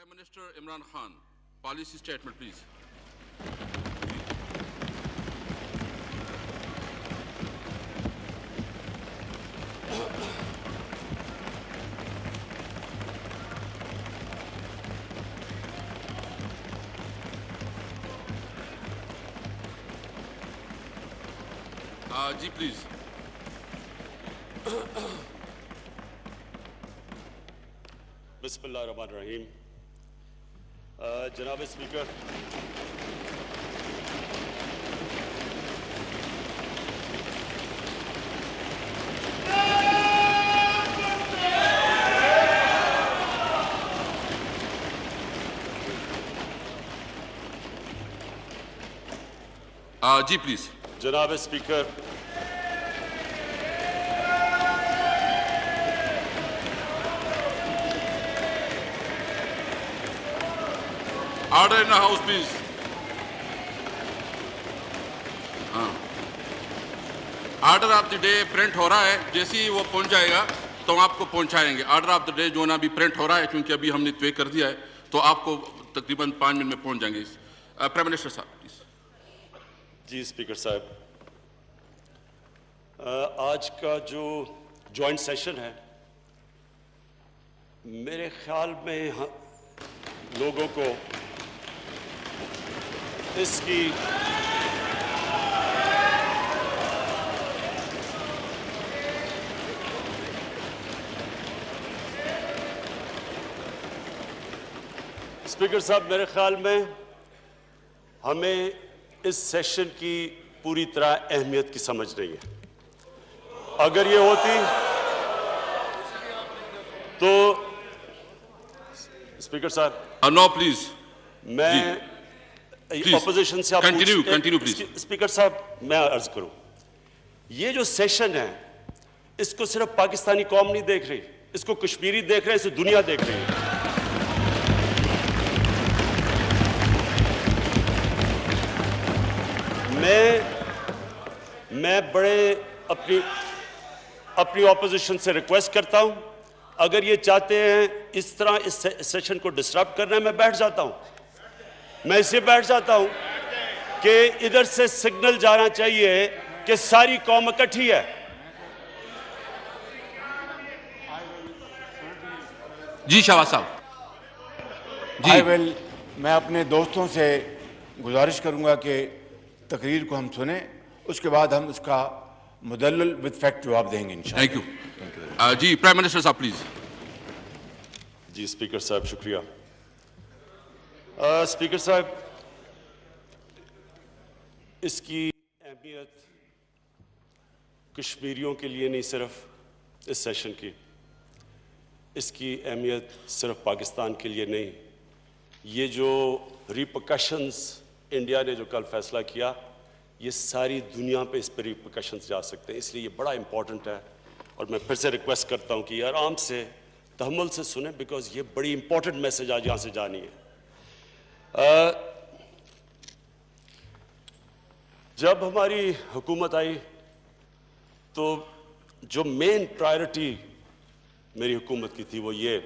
Prime Minister Imran Khan, policy statement, please. Ji, please. بسم اللہ الرحمن الرحیم. جناب اسپیکر، Ji, please. جناب speaker, Order in the house, please. Order of the day print ہو رہا ہے، جیسے ہی وہ پہنچ جائے گا تو آپ کو پہنچائیں گے. آرڈر آف دی ڈے جو نا بھی پرنٹ ہو رہا ہے، کیونکہ ابھی ہم نے طے کر دیا ہے، تو آپ کو تقریباً 5 منٹ میں پہنچ جائیں گے. پرائم منسٹر صاحب پلیز. جی اسپیکر صاحب، آج کا جو جوائنٹ سیشن ہے، میرے خیال میں لوگوں کو اس کی اسپیکر صاحب، میرے خیال میں ہمیں اس سیشن کی پوری طرح اہمیت کی سمجھ نہیں ہے. اگر یہ ہوتی تو اسپیکر صاحب، نو پلیز. میں اپوزیشن سے کنٹینیو پلیز. اسپیکر صاحب، میں عرض کروں، یہ جو سیشن ہے، اس کو صرف پاکستانی قوم نہیں دیکھ رہی، اس کو کشمیری دیکھ رہے ہیں، اسے دنیا دیکھ رہی ہے. میں بڑے اپنی اپوزیشن سے ریکویسٹ کرتا ہوں، اگر یہ چاہتے ہیں اس طرح اس سیشن کو ڈسٹرب کرنا ہے، میں بیٹھ جاتا ہوں. میں اسے بیٹھ جاتا ہوں کہ ادھر سے سگنل جانا چاہیے کہ ساری قوم اکٹھی ہے. جی شہباز صاحب. جی میں اپنے دوستوں سے گزارش کروں گا کہ تقریر کو ہم سنیں، اس کے بعد ہم اس کا مدلل وتھ فیکٹ جواب دیں گے انشاءاللہ. Thank you. جی پرائم منسٹر صاحب پلیز. جی اسپیکر صاحب، شکریہ. اسپیکر صاحب، اس کی اہمیت کشمیریوں کے لیے نہیں صرف اس سیشن کی، اس کی اہمیت صرف پاکستان کے لیے نہیں. یہ جو ریپرکشنز انڈیا نے جو کل فیصلہ کیا، یہ ساری دنیا پہ اس پہ ریپرکشنز جا سکتے ہیں. اس لیے یہ بڑا امپورٹنٹ ہے، اور میں پھر سے ریکویسٹ کرتا ہوں کہ یہ آرام سے تحمل سے سنیں، بیکاز یہ بڑی امپورٹنٹ میسج آج یہاں سے جانی ہے. جب ہماری حکومت آئی تو جو مین پرائرٹی میری حکومت کی تھی وہ یہ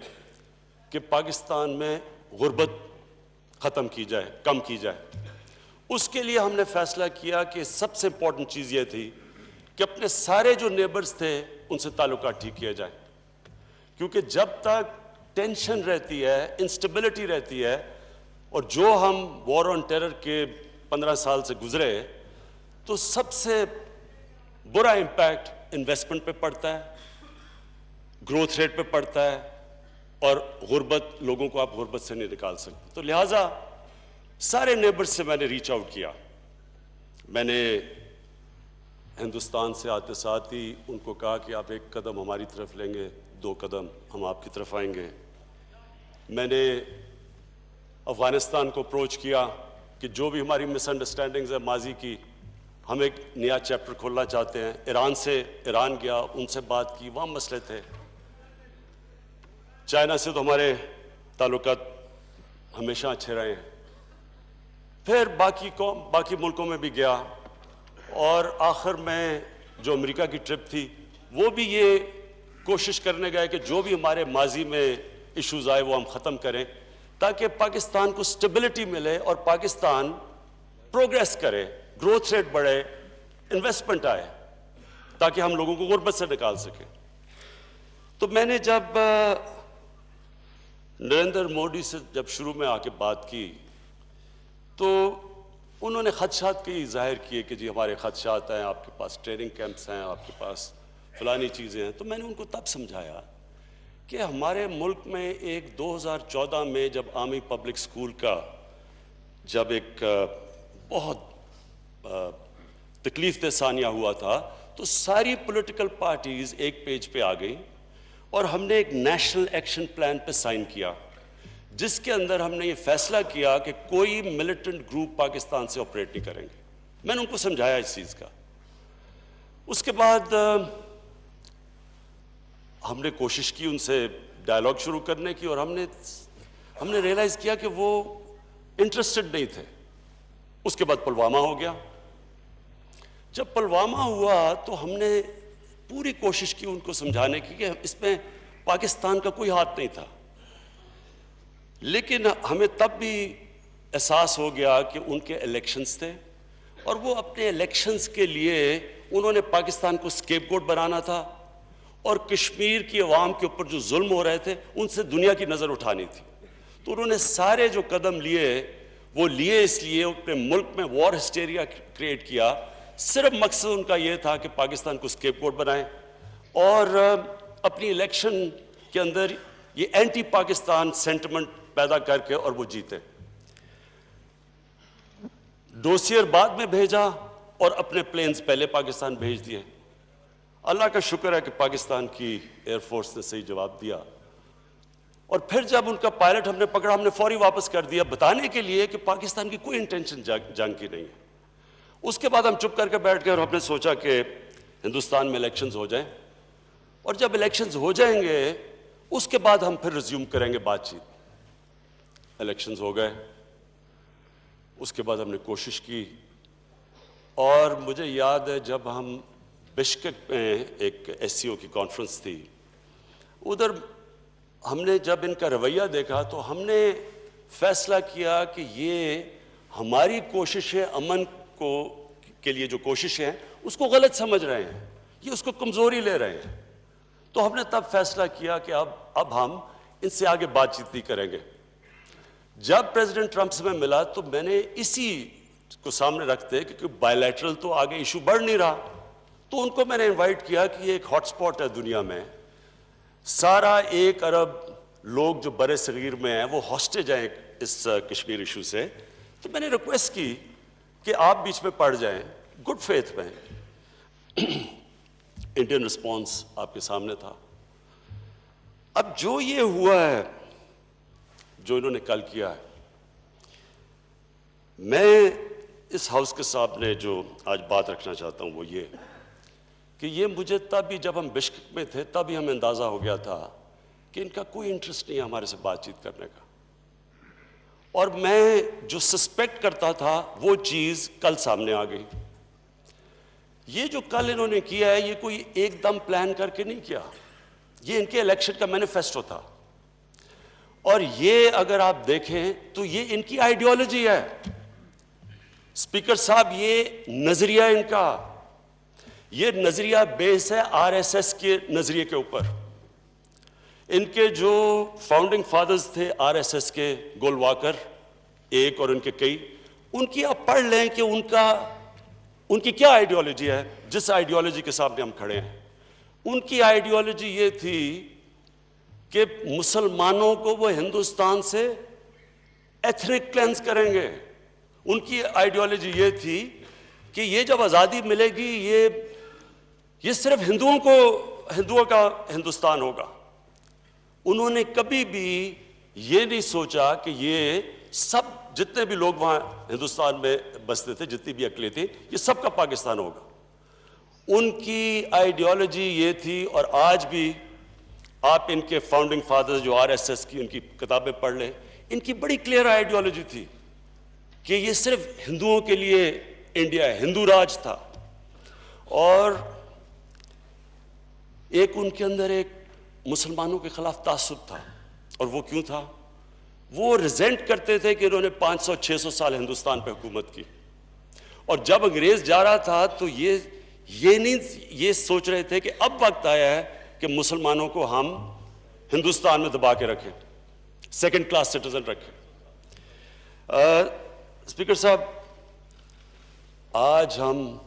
کہ پاکستان میں غربت ختم کی جائے، کم کی جائے. اس کے لیے ہم نے فیصلہ کیا کہ سب سے امپورٹنٹ چیز یہ تھی کہ اپنے سارے جو نیبرز تھے ان سے تعلقات ٹھیک کیا جائے. کیونکہ جب تک ٹینشن رہتی ہے، انسٹیبلٹی رہتی ہے، اور جو ہم وار آن ٹیرر کے 15 سال سے گزرے، تو سب سے برا امپیکٹ انویسٹمنٹ پہ پڑتا ہے، گروتھ ریٹ پہ پڑتا ہے، اور غربت، لوگوں کو آپ غربت سے نہیں نکال سکتے. تو لہٰذا سارے نیبرز سے میں نے ریچ آؤٹ کیا. میں نے ہندوستان سے آتے ساتھ ہی ان کو کہا کہ آپ 1 قدم ہماری طرف لیں گے، 2 قدم ہم آپ کی طرف آئیں گے. میں نے افغانستان کو اپروچ کیا کہ جو بھی ہماری مس انڈرسٹینڈنگز ہیں ماضی کی، ہم ایک نیا چیپٹر کھولنا چاہتے ہیں. ایران گیا، ان سے بات کی، وہاں مسئلے تھے. چائنا سے تو ہمارے تعلقات ہمیشہ اچھے رہے ہیں. پھر باقی ملکوں میں بھی گیا، اور آخر میں جو امریکہ کی ٹرپ تھی وہ بھی یہ کوشش کرنے گئے کہ جو بھی ہمارے ماضی میں ایشوز آئے وہ ہم ختم کریں. تاکہ پاکستان کو سٹیبلٹی ملے اور پاکستان پروگریس کرے, گروتھ ریٹ بڑھے, انویسٹمنٹ آئے, تاکہ ہم لوگوں کو غربت سے نکال سکیں. تو میں نے جب نریندر مودی سے جب شروع میں آ کے بات کی تو انہوں نے خدشات کی ظاہر کیے کہ جی ہمارے خدشات ہیں, آپ کے پاس ٹریننگ کیمپس ہیں, آپ کے پاس فلانی چیزیں ہیں. تو میں نے ان کو تب سمجھایا کہ ہمارے ملک میں ایک 2014 میں جب عامی پبلک سکول کا جب ایک بہت تکلیف دہ ثانیہ ہوا تھا تو ساری پولیٹیکل پارٹیز ایک پیج پہ آ گئیں اور ہم نے ایک نیشنل ایکشن پلان پہ سائن کیا, جس کے اندر ہم نے یہ فیصلہ کیا کہ کوئی ملیٹنٹ گروپ پاکستان سے آپریٹ نہیں کریں گے. میں نے ان کو سمجھایا اس چیز کا. اس کے بعد ہم نے کوشش کی ان سے ڈائلاگ شروع کرنے کی, اور ہم نے ریئلائز کیا کہ وہ انٹرسٹڈ نہیں تھے. اس کے بعد پلوامہ ہو گیا. جب پلوامہ ہوا تو ہم نے پوری کوشش کی ان کو سمجھانے کی کہ اس میں پاکستان کا کوئی ہاتھ نہیں تھا, لیکن ہمیں تب بھی احساس ہو گیا کہ ان کے الیکشنز تھے اور وہ اپنے الیکشنز کے لیے انہوں نے پاکستان کو اسکیپ گوٹ بنانا تھا, اور کشمیر کی عوام کے اوپر جو ظلم ہو رہے تھے ان سے دنیا کی نظر اٹھانی تھی. تو انہوں نے سارے جو قدم لیے وہ لیے اس لیے اپنے ملک میں وار ہسٹیریا کریٹ کیا. صرف مقصد ان کا یہ تھا کہ پاکستان کو اسکیپ گوٹ بنائیں اور اپنی الیکشن کے اندر یہ اینٹی پاکستان سینٹیمنٹ پیدا کر کے اور وہ جیتے. ڈوسیئر بعد میں بھیجا اور اپنے پلینز پہلے پاکستان بھیج دیے. اللہ کا شکر ہے کہ پاکستان کی ایئر فورس نے صحیح جواب دیا, اور پھر جب ان کا پائلٹ ہم نے پکڑا ہم نے فوری واپس کر دیا, بتانے کے لیے کہ پاکستان کی کوئی انٹینشن جنگ کی نہیں ہے. اس کے بعد ہم چپ کر کے بیٹھ گئے اور ہم نے سوچا کہ ہندوستان میں الیکشنز ہو جائیں, اور جب الیکشنز ہو جائیں گے اس کے بعد ہم پھر ریزیوم کریں گے بات چیت. الیکشنز ہو گئے, اس کے بعد ہم نے کوشش کی, اور مجھے یاد ہے جب ہم بشکک میں ایک ایس سی او کی کانفرنس تھی, ادھر ہم نے جب ان کا رویہ دیکھا تو ہم نے فیصلہ کیا کہ یہ ہماری کوششیں امن کے لیے جو کوششیں ہیں اس کو غلط سمجھ رہے ہیں, یہ اس کو کمزوری لے رہے ہیں. تو ہم نے تب فیصلہ کیا کہ اب ہم ان سے آگے بات چیت نہیں کریں گے. جب پریزیڈنٹ ٹرمپ سے میں ملا تو میں نے اسی کو سامنے رکھتے کہ بائی لیٹرل تو آگے ایشو بڑھ نہیں رہا, تو ان کو میں نے انوائٹ کیا کہ یہ ایک ہاٹ سپاٹ ہے دنیا میں, سارا 1 ارب لوگ جو برے صغیر میں ہیں وہ ہاسٹیج ہیں اس کشمیر ایشو سے. تو میں نے ریکویسٹ کی کہ آپ بیچ میں پڑ جائیں گڈ فیتھ میں. انڈین رسپانس آپ کے سامنے تھا. اب جو یہ ہوا ہے, جو انہوں نے کل کیا ہے, میں اس ہاؤس کے سامنے جو آج بات رکھنا چاہتا ہوں وہ یہ کہ یہ مجھے تب بھی جب ہم بشکک میں تھے تب ہی ہمیں اندازہ ہو گیا تھا کہ ان کا کوئی انٹرسٹ نہیں ہے ہمارے سے بات چیت کرنے کا. اور میں جو سسپیکٹ کرتا تھا وہ چیز کل سامنے آ گئی. یہ جو کل انہوں نے کیا ہے یہ کوئی ایک دم پلان کر کے نہیں کیا, یہ ان کے الیکشن کا مینیفیسٹو تھا. اور یہ اگر آپ دیکھیں تو یہ ان کی آئیڈیالوجی ہے. اسپیکر صاحب یہ نظریہ ان کا, یہ نظریہ بیس ہے آر ایس ایس کے نظریے کے اوپر. ان کے جو فاؤنڈنگ فادرز تھے آر ایس ایس کے, گول واکر ایک اور ان کے کئی, ان کی آپ پڑھ لیں کہ ان کی کیا آئیڈیالوجی ہے. جس آئیڈیالوجی کے سامنے ہم کھڑے ہیں, ان کی آئیڈیالوجی یہ تھی کہ مسلمانوں کو وہ ہندوستان سے ایتھنک کلینز کریں گے. ان کی آئیڈیالوجی یہ تھی کہ یہ جب آزادی ملے گی یہ صرف ہندوؤں کا ہندوستان ہوگا. انہوں نے کبھی بھی یہ نہیں سوچا کہ یہ سب جتنے بھی لوگ وہاں ہندوستان میں بستے تھے, جتنی بھی اقلیتیں تھیں, یہ سب کا پاکستان ہوگا. ان کی آئیڈیالوجی یہ تھی. اور آج بھی آپ ان کے فاؤنڈنگ فادرز جو آر ایس ایس کی ان کی کتابیں پڑھ لیں, ان کی بڑی کلیئر آئیڈیالوجی تھی کہ یہ صرف ہندوؤں کے لیے انڈیا ہے, ہندو راج تھا. اور ایک ان کے اندر ایک مسلمانوں کے خلاف تعصب تھا. اور وہ کیوں تھا وہ ریزینٹ کرتے تھے کہ انہوں نے 500-600 سال ہندوستان پہ حکومت کی، اور جب انگریز جا رہا تھا تو یہ سوچ رہے تھے کہ اب وقت آیا ہے کہ مسلمانوں کو ہم ہندوستان میں دبا کے رکھیں، سیکنڈ کلاس سٹیزن رکھیں۔ اسپیکر صاحب، آج ہم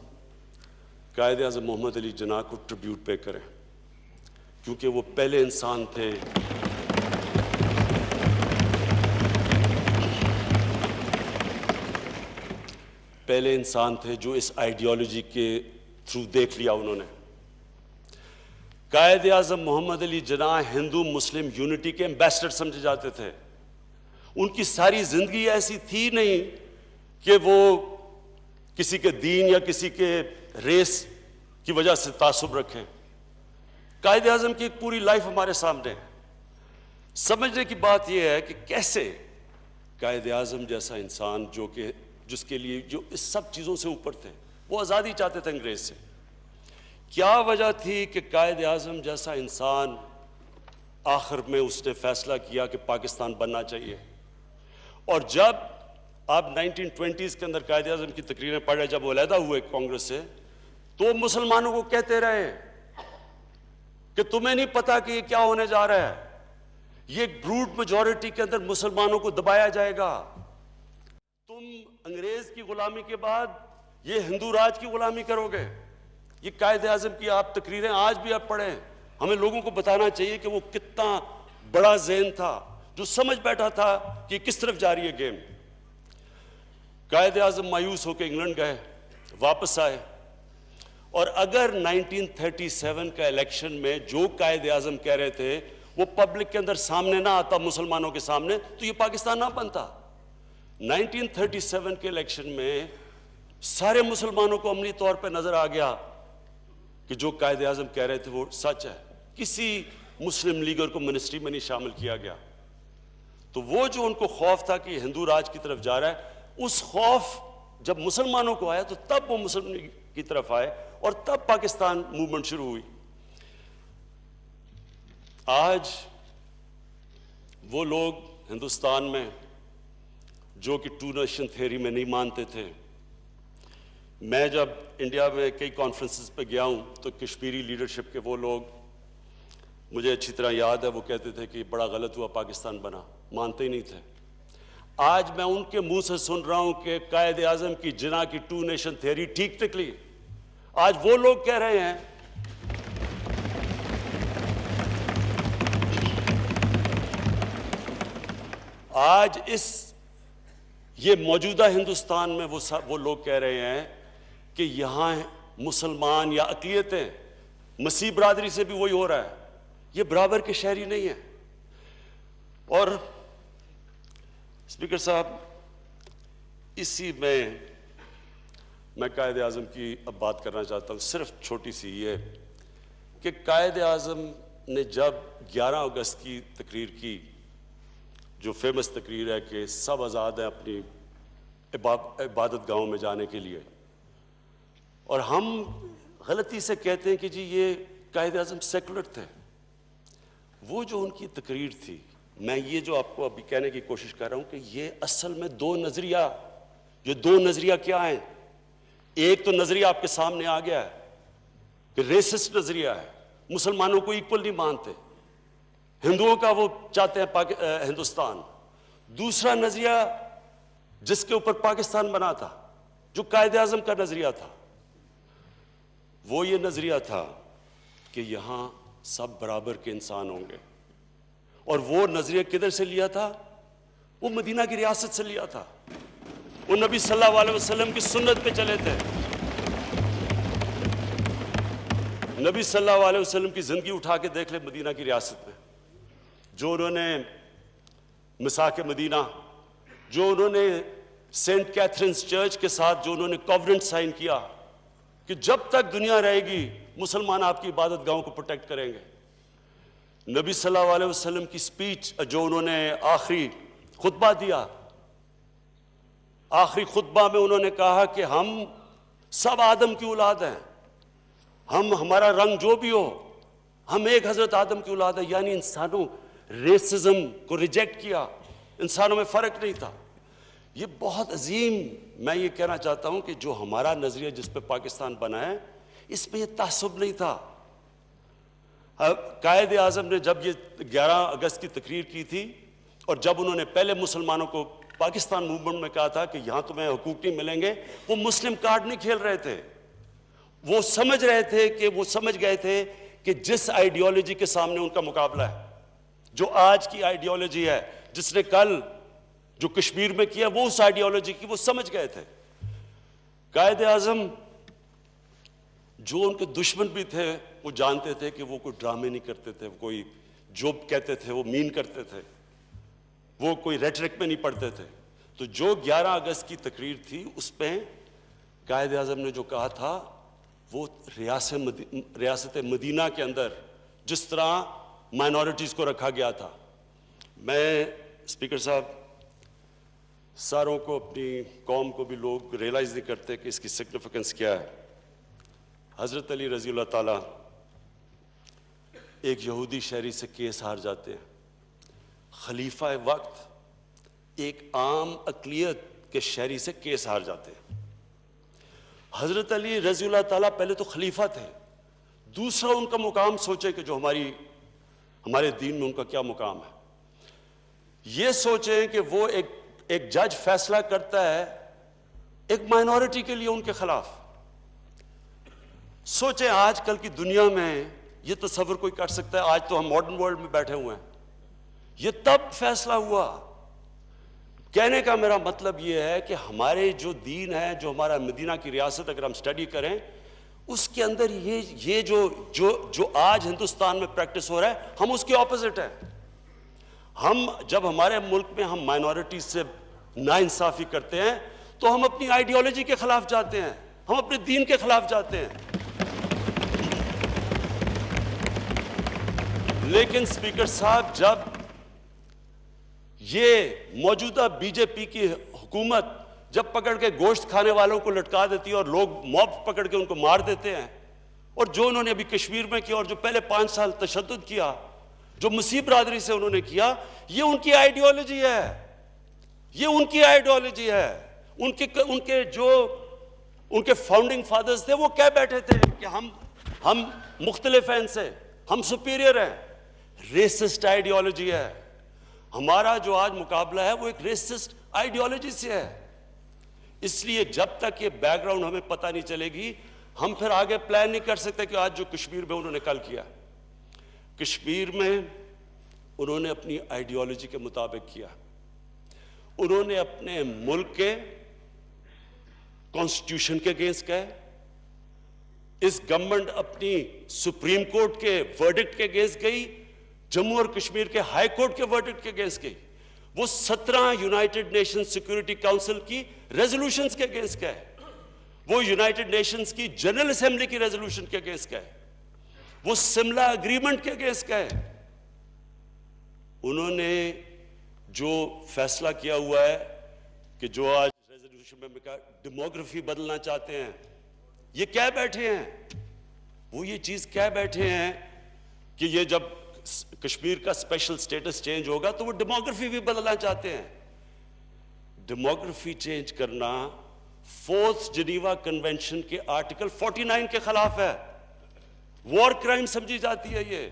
قائد اعظم محمد علی جناح کو ٹریبیوٹ پے کریں، کیونکہ وہ پہلے انسان تھے جو اس آئیڈیالوجی کے تھرو دیکھ لیا انہوں نے۔ قائد اعظم محمد علی جناح ہندو مسلم یونٹی کے ایمبیسڈر سمجھے جاتے تھے۔ ان کی ساری زندگی ایسی تھی نہیں کہ وہ کسی کے دین یا کسی کے ریس کی وجہ سے تعصب رکھیں۔ قائد اعظم کی ایک پوری لائف ہمارے سامنے ہے۔ سمجھنے کی بات یہ ہے کہ کیسے قائد اعظم جیسا انسان جس کے لیے جو اس سب چیزوں سے اوپر تھے، وہ آزادی چاہتے تھے انگریز سے، کیا وجہ تھی کہ قائد اعظم جیسا انسان آخر میں اس نے فیصلہ کیا کہ پاکستان بننا چاہیے؟ اور جب آپ 1920s کے اندر قائد اعظم کی تقریریں پڑھے، جب وہ علیحدہ ہوئے کانگریس سے، تو مسلمانوں کو کہتے رہے کہ تمہیں نہیں پتا کہ یہ کیا ہونے جا رہا ہے، یہ بروٹ میجورٹی کے اندر مسلمانوں کو دبایا جائے گا، تم انگریز کی غلامی کے بعد یہ ہندو راج کی غلامی کرو گے۔ یہ قائد اعظم کی آپ تقریریں آج بھی آپ پڑھیں، ہمیں لوگوں کو بتانا چاہیے کہ وہ کتنا بڑا ذہن تھا جو سمجھ بیٹھا تھا کہ کس طرف جا رہی ہے گیم۔ قائد اعظم مایوس ہو کے انگلینڈ گئے، واپس آئے، اور اگر 1937 کا الیکشن میں جو قائد اعظم کہہ رہے تھے وہ پبلک کے اندر سامنے نہ آتا، مسلمانوں کے سامنے، تو یہ پاکستان نہ بنتا۔ 1937 کے الیکشن میں سارے مسلمانوں کو عملی طور پہ نظر آ گیا کہ جو قائد اعظم کہہ رہے تھے وہ سچ ہے، کسی مسلم لیڈر کو منسٹری میں نہیں شامل کیا گیا۔ تو وہ جو ان کو خوف تھا کہ یہ ہندو راج کی طرف جا رہا ہے، اس خوف جب مسلمانوں کو آیا تو تب وہ مسلم کی طرف آئے، اور تب پاکستان موومنٹ شروع ہوئی۔ آج وہ لوگ ہندوستان میں جو کہ ٹو نیشن تھیوری میں نہیں مانتے تھے، میں جب انڈیا میں کئی کانفرنسز پہ گیا ہوں تو کشمیری لیڈرشپ کے وہ لوگ، مجھے اچھی طرح یاد ہے، وہ کہتے تھے کہ بڑا غلط ہوا پاکستان بنا، مانتے ہی نہیں تھے۔ آج میں ان کے منہ سے سن رہا ہوں کہ قائد اعظم کی جناح کی ٹو نیشن تھیوری ٹھیک نکلی۔ آج وہ لوگ کہہ رہے ہیں آج یہ موجودہ ہندوستان میں وہ لوگ کہہ رہے ہیں کہ یہاں مسلمان یا اقلیتیں، مسیح برادری سے بھی وہی ہو رہا ہے، یہ برابر کے شہری نہیں ہیں۔ اور اسپیکر صاحب، اسی میں قائد اعظم کی اب بات کرنا چاہتا ہوں، صرف چھوٹی سی یہ کہ قائد اعظم نے جب 11 اگست کی تقریر کی، جو فیمس تقریر ہے کہ سب آزاد ہیں اپنی عبادت گاہوں میں جانے کے لیے، اور ہم غلطی سے کہتے ہیں کہ جی یہ قائد اعظم سیکولر تھے۔ وہ جو ان کی تقریر تھی، میں یہ جو آپ کو ابھی کہنے کی کوشش کر رہا ہوں کہ یہ اصل میں دو نظریہ کیا ہیں؟ ایک تو نظریہ آپ کے سامنے آ گیا ہے کہ ریسسٹ نظریہ ہے، مسلمانوں کو ایکول نہیں مانتے، ہندوؤں کا وہ چاہتے ہیں ہندوستان۔ دوسرا نظریہ جس کے اوپر پاکستان بنا تھا، جو قائد اعظم کا نظریہ تھا، وہ یہ نظریہ تھا کہ یہاں سب برابر کے انسان ہوں گے۔ اور وہ نظریہ کدھر سے لیا تھا؟ وہ مدینہ کی ریاست سے لیا تھا، وہ نبی صلی اللہ علیہ وسلم کی سنت پہ چلے تھے۔ نبی صلی اللہ علیہ وسلم کی زندگی اٹھا کے دیکھ لے مدینہ کی ریاست میں، جو انہوں نے مساک مدینہ، جو انہوں نے سینٹ کیتھرینز چرچ کے ساتھ جو انہوں نے کووننٹ سائن کیا کہ جب تک دنیا رہے گی مسلمان آپ کی عبادت گاہوں کو پروٹیکٹ کریں گے۔ نبی صلی اللہ علیہ وسلم کی سپیچ جو انہوں نے آخری خطبہ دیا، آخری خطبہ میں انہوں نے کہا کہ ہم سب آدم کی اولاد ہیں، ہمارا رنگ جو بھی ہو، ہم ایک حضرت آدم کی اولاد ہیں، یعنی انسانوں ریسزم کو ریجیکٹ کیا، انسانوں میں فرق نہیں تھا. یہ بہت عظیم, میں یہ کہنا چاہتا ہوں کہ جو ہمارا نظریہ جس پہ پاکستان بنا ہے, اس پہ یہ تعصب نہیں تھا. قائد اعظم نے جب یہ 11 اگست کی تقریر کی تھی, اور جب انہوں نے پہلے مسلمانوں کو پاکستان موومنٹ میں کہا تھا کہ یہاں تمہیں حقوق نہیں ملیں گے, وہ مسلم کارڈ نہیں کھیل رہے تھے. وہ سمجھ رہے تھے کہ وہ سمجھ گئے تھے کہ جس آئیڈیالوجی کے سامنے ان کا مقابلہ ہے, جو آج کی آئیڈیالوجی ہے, جس نے کل جو کشمیر میں کیا وہ اس آئیڈیالوجی کی وہ سمجھ گئے تھے. قائد اعظم جو ان کے دشمن بھی تھے وہ جانتے تھے کہ وہ کوئی ڈرامے نہیں کرتے تھے, کوئی جو کہتے تھے وہ مین کرتے تھے, وہ کوئی ریٹرک میں نہیں پڑھتے تھے. تو جو 11 اگست کی تقریر تھی اس پہ قائد اعظم نے جو کہا تھا وہ ریاست مدینہ کے اندر جس طرح مائنورٹیز کو رکھا گیا تھا. میں اسپیکر صاحب, ساروں کو, اپنی قوم کو بھی لوگ ریئلائز نہیں کرتے کہ اس کی سگنیفیکنس کیا ہے. حضرت علی رضی اللہ تعالیٰ ایک یہودی شہری سے کیس ہار جاتے ہیں. خلیفہ وقت ایک عام اقلیت کے شہری سے کیس ہار جاتے ہیں. حضرت علی رضی اللہ تعالیٰ پہلے تو خلیفہ تھے, دوسرا ان کا مقام سوچے کہ جو ہمارے دین میں ان کا کیا مقام ہے. یہ سوچیں کہ وہ ایک جج فیصلہ کرتا ہے ایک مائنورٹی کے لیے ان کے خلاف. سوچیں آج کل کی دنیا میں یہ تصور کوئی کر سکتا ہے؟ آج تو ہم ماڈرن ورلڈ میں بیٹھے ہوئے ہیں, یہ تب فیصلہ ہوا. کہنے کا میرا مطلب یہ ہے کہ ہمارے جو دین ہے, جو ہمارا مدینہ کی ریاست اگر ہم سٹڈی کریں, اس کے اندر یہ جو آج ہندوستان میں پریکٹس ہو رہا ہے, ہم اس کے اپوزٹ ہیں. ہم جب ہمارے ملک میں ہم مائنورٹیز سے ناانصافی کرتے ہیں تو ہم اپنی آئیڈیالوجی کے خلاف جاتے ہیں, ہم اپنے دین کے خلاف جاتے ہیں. لیکن اسپیکر صاحب, جب یہ موجودہ بی جے پی کی حکومت جب پکڑ کے گوشت کھانے والوں کو لٹکا دیتی ہے اور لوگ موب پکڑ کے ان کو مار دیتے ہیں, اور جو انہوں نے ابھی کشمیر میں کیا اور جو پہلے 5 سال تشدد کیا, جو مسیح برادری سے انہوں نے کیا, یہ ان کی آئیڈیالوجی ہے, یہ ان کی آئیڈیالوجی ہے. ان کے فاؤنڈنگ فادرز تھے, وہ کہہ بیٹھے تھے کہ ہم مختلف ہیں ان سے, ہم سپیریئر ہیں. ریسسٹ آئیڈیالوجی ہے. ہمارا جو آج مقابلہ ہے وہ ایک ریسسٹ آئیڈیالوجی سے ہے. اس لیے جب تک یہ بیک گراؤنڈ ہمیں پتہ نہیں چلے گی, ہم پھر آگے پلان نہیں کر سکتے کہ آج جو کشمیر میں انہوں نے کل کیا. کشمیر میں انہوں نے اپنی آئیڈیالوجی کے مطابق کیا. انہوں نے اپنے ملک کے کانسٹیٹیوشن کے اگینسٹ گئے. اس گورنمنٹ اپنی سپریم کورٹ کے ورڈکٹ کے اگینسٹ گئی, جموں اور کشمیر کے ہائی کورٹ کے ورڈکٹ کے اگینسٹ گئی. وہ 17 یونائٹڈ نیشن سیکورٹی کاؤنسل کی ریزولوشنز کے اگینسٹ گئے. وہ یونائٹڈ نیشنز کی جنرل اسمبلی کی ریزولوشن کے اگینسٹ گئے. وہ سملہ اگریمنٹ کے اگینسٹ گئے. انہوں نے جو فیصلہ کیا ہوا ہے کہ جو آج ریزولوشن میں کہا ڈیموگرافی بدلنا چاہتے ہیں, یہ کہہ بیٹھے ہیں, وہ یہ چیز کہہ بیٹھے ہیں کہ یہ جب کشمیر کا اسپیشل سٹیٹس چینج ہوگا تو وہ ڈیموگرافی بھی بدلنا چاہتے ہیں. ڈیموگرافی چینج کرنا 4th جنیوا کنونشن کے آرٹیکل 49 کے خلاف ہے, وار کرائم سمجھی جاتی ہے یہ.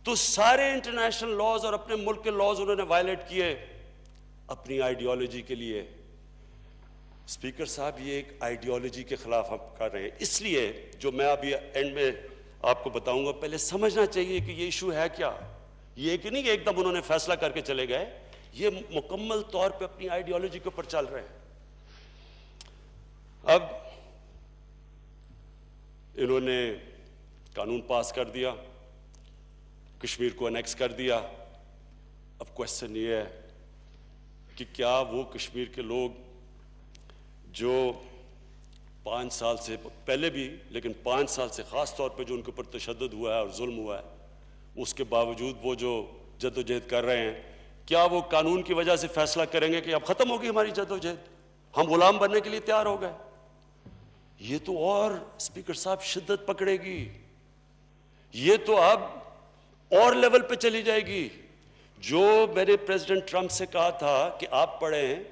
تو سارے انٹرنیشنل لاز اور اپنے ملک کے لاز انہوں نے وائلیٹ کیے اپنی آئیڈیالوجی کے لیے. اسپیکر صاحب, یہ ایک آئیڈیالوجی کے خلاف ہم کر رہے ہیں. اس لیے جو میں ابھی اینڈ میں آپ کو بتاؤں گا, پہلے سمجھنا چاہیے کہ یہ ایشو ہے کیا. یہ کہ نہیں کہ ایک دم انہوں نے فیصلہ کر کے چلے گئے, یہ مکمل طور پہ اپنی آئیڈیالوجی کے اوپر چل رہے ہیں. اب انہوں نے قانون پاس کر دیا, کشمیر کو انیکس کر دیا. اب کوشچن یہ ہے کہ کیا وہ کشمیر کے لوگ جو 5 سال سے پہلے بھی, لیکن 5 سال سے خاص طور پہ جو ان کے اوپر تشدد ہوا ہے اور ظلم ہوا ہے, اس کے باوجود وہ جو جدوجہد کر رہے ہیں, کیا وہ قانون کی وجہ سے فیصلہ کریں گے کہ اب ختم ہوگی ہماری جدوجہد, ہم غلام بننے کے لیے تیار ہو گئے؟ یہ تو اور اسپیکر صاحب شدت پکڑے گی, یہ تو اب اور لیول پہ چلی جائے گی. جو میں نے پریزیڈنٹ ٹرمپ سے کہا تھا کہ آپ پڑھیں،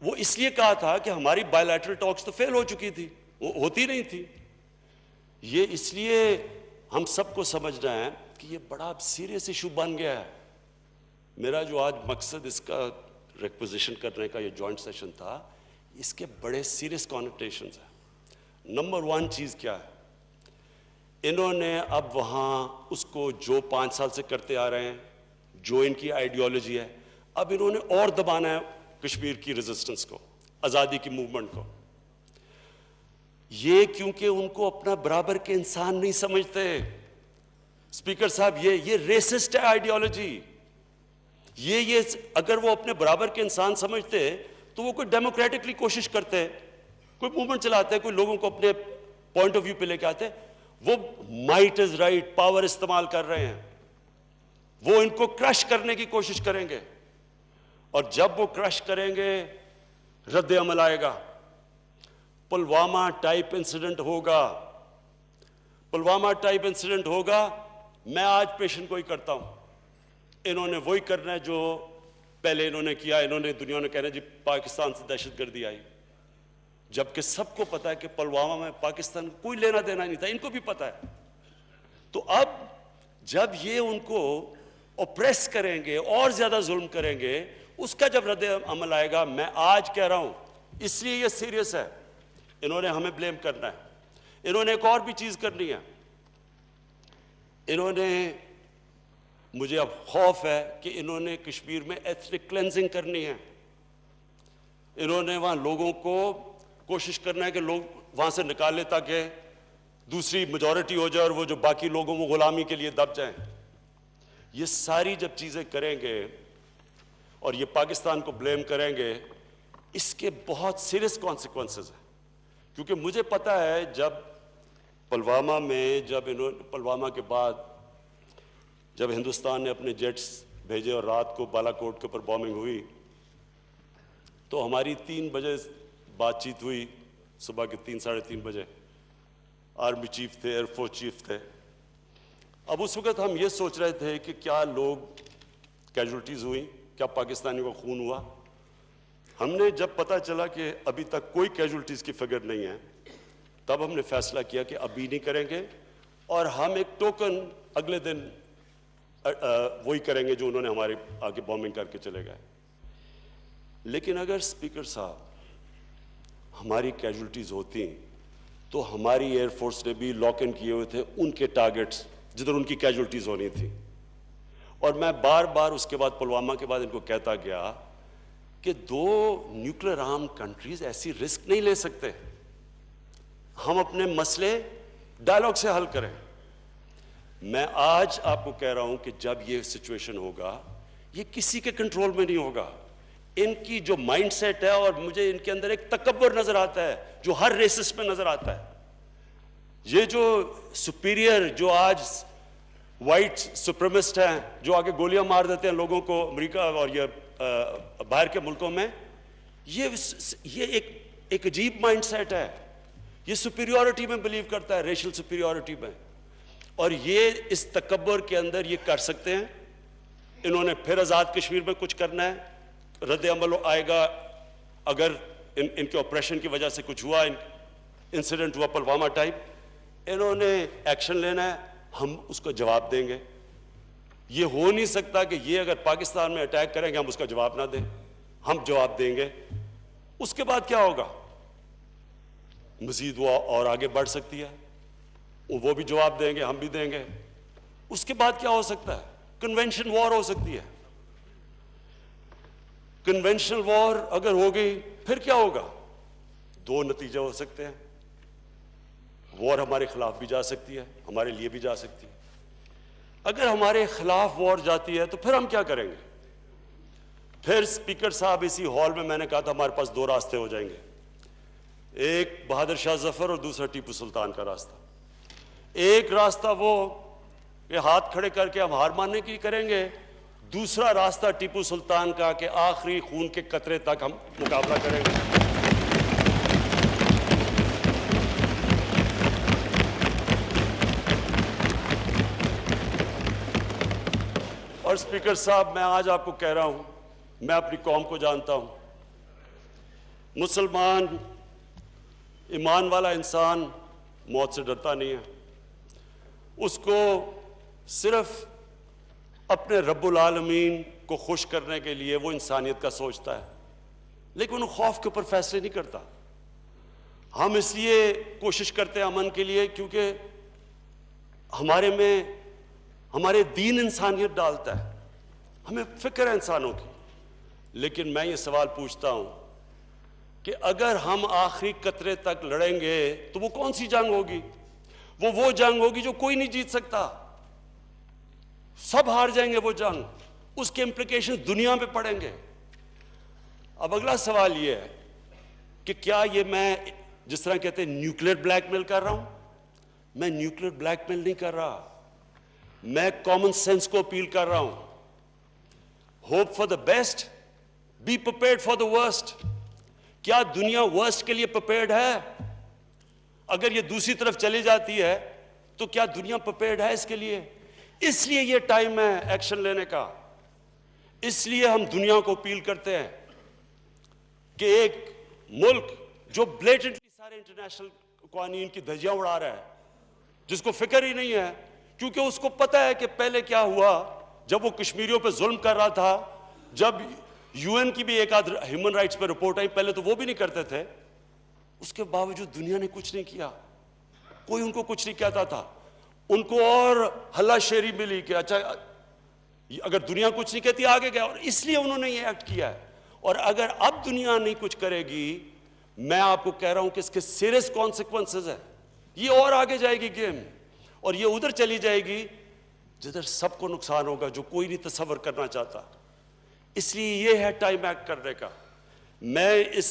وہ اس لیے کہا تھا کہ ہماری بائیلیٹرل ٹاکس تو فیل ہو چکی تھی، وہ ہوتی نہیں تھی. یہ اس لیے ہم سب کو سمجھنا ہے کہ یہ بڑا سیریس ایشو بن گیا ہے. میرا جو آج مقصد اس کا ریکوزیشن کرنے کا یہ جوائنٹ سیشن تھا، اس کے بڑے سیریس کانوٹیشنز ہیں. نمبر 1 چیز کیا ہے؟ انہوں نے اب وہاں اس کو جو 5 سال سے کرتے آ رہے ہیں، جو ان کی آئیڈیالوجی ہے، اب انہوں نے اور دبانا ہے کشمیر کی ریزسٹنس کو، آزادی کی موومنٹ کو. یہ کیونکہ ان کو اپنا برابر کے انسان نہیں سمجھتے. اسپیکر صاحب، یہ ریسسٹ ہے آئیڈیالوجی. یہ اگر وہ اپنے برابر کے انسان سمجھتے تو وہ کوئی ڈیموکریٹکلی کوشش کرتے، کوئی موومنٹ چلاتے، کوئی لوگوں کو اپنے پوائنٹ آف ویو پہ لے کے آتے. وہ مائٹ از رائٹ پاور استعمال کر رہے ہیں، وہ ان کو کرش کرنے کی کوشش کریں گے، اور جب وہ کرش کریں گے رد عمل آئے گا. پلوامہ ٹائپ انسیڈنٹ ہوگا، پلوامہ ٹائپ انسیڈنٹ ہوگا. میں آج پیشن گوئی کرتا ہوں، انہوں نے وہی کرنا ہے جو پہلے انہوں نے کیا. انہوں نے دنیا نے کہنا جی پاکستان سے دہشت گردی آئی، جبکہ سب کو پتا ہے کہ پلوامہ میں پاکستان کوئی لینا دینا نہیں تھا، ان کو بھی پتا ہے. تو اب جب یہ ان کو اوپریس کریں گے اور زیادہ ظلم کریں گے، اس کا جب رد عمل آئے گا. میں آج کہہ رہا ہوں، اس لیے یہ سیریس ہے. انہوں نے ہمیں بلیم کرنا ہے. انہوں نے ایک اور بھی چیز کرنی ہے. انہوں نے، مجھے اب خوف ہے کہ انہوں نے کشمیر میں ایتھنک کلینزنگ کرنی ہے. انہوں نے وہاں لوگوں کو کوشش کرنا ہے کہ لوگ وہاں سے نکال لیں تاکہ دوسری میجورٹی ہو جائے اور وہ جو باقی لوگوں وہ غلامی کے لیے دب جائیں. یہ ساری جب چیزیں کریں گے اور یہ پاکستان کو بلیم کریں گے، اس کے بہت سیریس کانسیکوینسز ہیں. کیونکہ مجھے پتا ہے جب پلوامہ میں، پلوامہ کے بعد جب ہندوستان نے اپنے جیٹس بھیجے اور رات کو بالا کوٹ کے اوپر بومنگ ہوئی، تو ہماری 3 بجے بات چیت ہوئی، صبح کے 3 ساڑھے 3 بجے. آرمی چیف تھے، ایئر فورس چیف تھے. اب اس وقت ہم یہ سوچ رہے تھے کہ کیا لوگ کیجولٹیز ہوئیں، کیا پاکستانیوں کا خون ہوا. ہم نے جب پتہ چلا کہ ابھی تک کوئی کیجولٹیز کی فگر نہیں ہے، تب ہم نے فیصلہ کیا کہ ابھی نہیں کریں گے، اور ہم ایک ٹوکن اگلے دن وہی کریں گے جو انہوں نے ہمارے آگے بومنگ کر کے چلے گئے. لیکن اگر اسپیکر صاحب ہماری کیجولٹیز ہوتی تو ہماری ایئر فورس نے بھی لاک ان کیے ہوئے تھے ان کے ٹارگٹس جدھر ان کی کیجولٹیز ہونی تھی. اور میں بار بار اس کے بعد پلوامہ کے بعد ان کو کہتا گیا کہ 2 نیوکلیر آرم کنٹریز ایسی رسک نہیں لے سکتے. ہم اپنے مسئلے ڈائلاگ سے حل کریں. میں آج آپ کو کہہ رہا ہوں کہ جب یہ سچویشن ہوگا، یہ کسی کے کنٹرول میں نہیں ہوگا. ان کی جو مائنڈ سیٹ ہے، اور مجھے ان کے اندر ایک تکبر نظر آتا ہے جو ہر ریسس میں نظر آتا ہے. یہ جو سپیریئر، جو آج وائٹ سپریمسٹ ہیں، جو آگے گولیاں مار دیتے ہیں لوگوں کو امریکہ اور یہ باہر کے ملکوں میں، یہ ایک عجیب مائنڈ سیٹ ہے. یہ سپیریورٹی میں بلیو کرتا ہے، ریشل سپیریورٹی میں. اور یہ اس تکبر کے اندر یہ کر سکتے ہیں. انہوں نے پھر آزاد کشمیر میں کچھ کرنا ہے. رد عمل آئے گا اگر ان کے آپریشن کی وجہ سے کچھ ہوا، انسیڈنٹ ہوا پلوامہ ٹائپ. انہوں نے ایکشن لینا ہے، ہم اس کو جواب دیں گے. یہ ہو نہیں سکتا کہ یہ اگر پاکستان میں اٹیک کریں گے ہم اس کا جواب نہ دیں. ہم جواب دیں گے. اس کے بعد کیا ہوگا؟ مزید وہ اور آگے بڑھ سکتی ہے، وہ بھی جواب دیں گے، ہم بھی دیں گے. اس کے بعد کیا ہو سکتا ہے؟ کنونشن وار ہو سکتی ہے. کنونشنل وار اگر ہو گئی پھر کیا ہوگا؟ 2 نتیجے ہو سکتے ہیں. وار ہمارے خلاف بھی جا سکتی ہے، ہمارے لیے بھی جا سکتی ہے. اگر ہمارے خلاف وار جاتی ہے تو پھر ہم کیا کریں گے؟ پھر اسپیکر صاحب اسی ہال میں نے کہا تھا ہمارے پاس 2 راستے ہو جائیں گے. ایک بہادر شاہ ظفر اور دوسرا ٹیپو سلطان کا راستہ. ایک راستہ وہ کہ ہاتھ کھڑے کر کے ہم ہار ماننے کی کریں گے. دوسرا راستہ ٹیپو سلطان کا کہ آخری خون کے قطرے تک ہم مقابلہ کریں گے. اور اسپیکر صاحب، میں آج آپ کو کہہ رہا ہوں، میں اپنی قوم کو جانتا ہوں، مسلمان ایمان والا انسان موت سے ڈرتا نہیں ہے. اس کو صرف اپنے رب العالمین کو خوش کرنے کے لیے وہ انسانیت کا سوچتا ہے، لیکن وہ خوف کے اوپر فیصلے نہیں کرتا. ہم اس لیے کوشش کرتے ہیں امن کے لیے کیونکہ ہمارے دین انسانیت ڈالتا ہے، ہمیں فکر ہے انسانوں کی. لیکن میں یہ سوال پوچھتا ہوں کہ اگر ہم آخری قطرے تک لڑیں گے تو وہ کون سی جنگ ہوگی؟ وہ جنگ ہوگی جو کوئی نہیں جیت سکتا، سب ہار جائیں گے وہ جنگ. اس کے امپلیکیشن دنیا پہ پڑیں گے. اب اگلا سوال یہ ہے کہ کیا یہ میں جس طرح کہتے ہیں نیوکلیر بلیک میل کر رہا ہوں؟ میں نیوکلیر بلیک میل نہیں کر رہا، میں کامن سینس کو اپیل کر رہا ہوں. Hope for the best, be prepared for the worst. کیا دنیا ورسٹ کے لیے پریپیئرڈ ہے؟ اگر یہ دوسری طرف چلی جاتی ہے تو کیا دنیا پریپیئرڈ ہے اس کے لیے؟ اس لیے یہ ٹائم ہے ایکشن لینے کا. اس لیے ہم دنیا کو اپیل کرتے ہیں کہ ایک ملک جو بلیٹنٹلی سارے انٹرنیشنل قوانین کی دھجیاں اڑا رہا ہے، جس کو فکر ہی نہیں ہے، کیونکہ اس کو پتہ ہے کہ پہلے کیا ہوا جب وہ کشمیریوں پہ ظلم کر رہا تھا. جب یو این کی بھی ایک آدھ ہیومن رائٹس پہ رپورٹ آئی، پہلے تو وہ بھی نہیں کرتے تھے. اس کے باوجود دنیا نے کچھ نہیں کیا، کوئی ان کو کچھ نہیں کہتا تھا. ان کو اور ہلا شیری ملی کہ اچھا اگر دنیا کچھ نہیں کہتی آگے گیا، اور اس لیے انہوں نے یہ ایکٹ کیا ہے. اور اگر اب دنیا نہیں کچھ کرے گی، میں آپ کو کہہ رہا ہوں کہ اس کے سیریس کانسیکوینسز ہیں. یہ اور آگے جائے گی گیم، اور یہ ادھر چلی جائے گی جدھر سب کو نقصان ہوگا، جو کوئی نہیں تصور کرنا چاہتا. اس لیے یہ ہے ٹائم ایکٹ کرنے کا. میں اس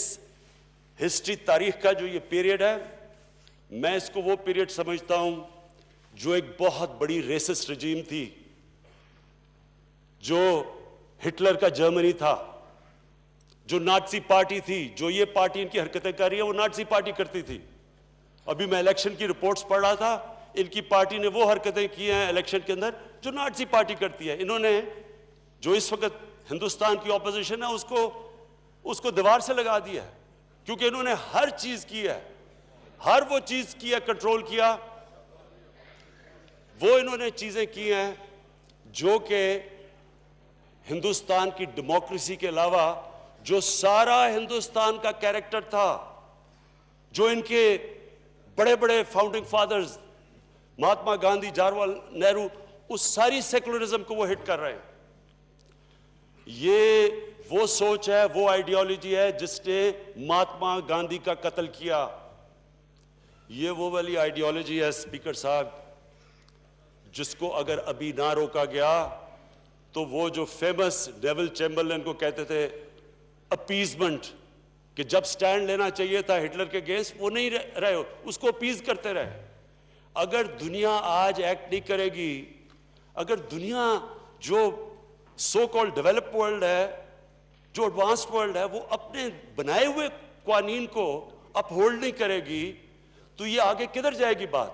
ہسٹری تاریخ کا جو یہ پیریڈ ہے، میں اس کو وہ پیریڈ سمجھتا ہوں جو ایک بہت بڑی ریسسٹ رجیم تھی، جو ہٹلر کا جرمنی تھا، جو نازی پارٹی تھی. جو یہ پارٹی ان کی حرکتیں کر رہی ہے وہ نازی پارٹی کرتی تھی. ابھی میں الیکشن کی رپورٹس پڑھ رہا تھا، ان کی پارٹی نے وہ حرکتیں کی ہیں الیکشن کے اندر جو نازی پارٹی کرتی ہے. انہوں نے جو اس وقت ہندوستان کی اپوزیشن ہے اس کو دیوار سے لگا دیا ہے، کیونکہ انہوں نے ہر چیز کی ہے، ہر وہ چیز کی ہے، کنٹرول کیا. وہ انہوں نے چیزیں کی ہیں جو کہ ہندوستان کی ڈیموکریسی کے علاوہ جو سارا ہندوستان کا کیریکٹر تھا، جو ان کے بڑے بڑے فاؤنڈنگ فادرز مہاتما گاندھی، جواہر نہرو، اس ساری سیکولرزم کو وہ ہٹ کر رہے ہیں. یہ وہ سوچ ہے، وہ آئیڈیالوجی ہے جس نے مہاتما گاندھی کا قتل کیا. یہ وہ والی آئیڈیالوجی ہے اسپیکر صاحب جس کو اگر ابھی نہ روکا گیا تو وہ جو فیمس نیول چیمبرلین کو کہتے تھے اپیزمنٹ، کہ جب سٹینڈ لینا چاہیے تھا ہٹلر کے اگینسٹ وہ نہیں رہے، اس کو اپیز کرتے رہے. اگر دنیا آج ایکٹ نہیں کرے گی، اگر دنیا جو سو کال ڈیولپ ورلڈ ہے، جو ایڈوانسڈ ورلڈ ہے، وہ اپنے بنائے ہوئے قوانین کو اپ ہولڈ نہیں کرے گی تو یہ آگے کدھر جائے گی بات؟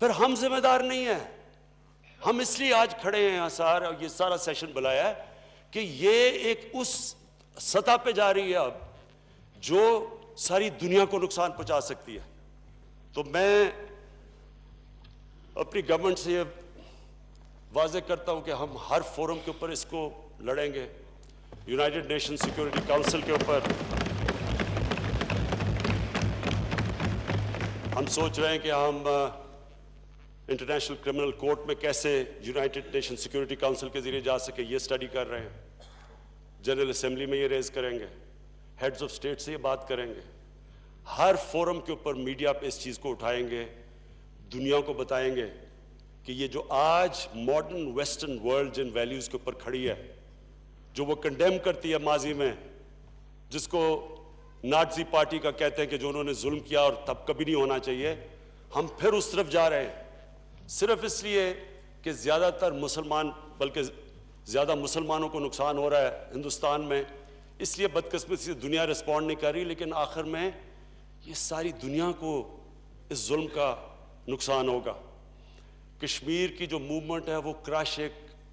پھر ہم ذمہ دار نہیں ہیں. ہم اس لیے آج کھڑے ہیں یہاں سار اور یہ سارا سیشن بلایا ہے کہ یہ ایک اس سطح پہ جا رہی ہے اب جو ساری دنیا کو نقصان پہنچا سکتی ہے. تو میں اپنی گورنمنٹ سے یہ واضح کرتا ہوں کہ ہم ہر فورم کے اوپر اس کو لڑیں گے. یونائٹڈ نیشن سیکورٹی کاؤنسل کے اوپر ہم سوچ رہے ہیں کہ ہم انٹرنیشنل کرمنل کورٹ میں کیسے یونائٹڈ نیشن سیکورٹی کاؤنسل کے ذریعے جا سکے، یہ اسٹڈی کر رہے ہیں. جنرل اسمبلی میں یہ ریز کریں گے، ہیڈز آف اسٹیٹ سے یہ بات کریں گے. ہر فورم کے اوپر میڈیا پہ اس چیز کو اٹھائیں گے، دنیا کو بتائیں گے کہ یہ جو آج ماڈرن ویسٹرن ورلڈ جن ویلیوز کے اوپر کھڑی ہے، جو وہ کنڈیم کرتی ہے ماضی میں، جس کو نازی پارٹی کا کہتے ہیں کہ جو انہوں نے ظلم کیا اور تب کبھی نہیں ہونا چاہیے، ہم پھر اس طرف جا رہے ہیں. صرف اس لیے کہ زیادہ تر مسلمان، بلکہ زیادہ مسلمانوں کو نقصان ہو رہا ہے ہندوستان میں، اس لیے بدقسمتی سے دنیا رسپونڈ نہیں کر رہی. لیکن آخر میں یہ ساری دنیا کو اس ظلم کا نقصان ہوگا. کشمیر کی جو موومنٹ ہے وہ کراش ایک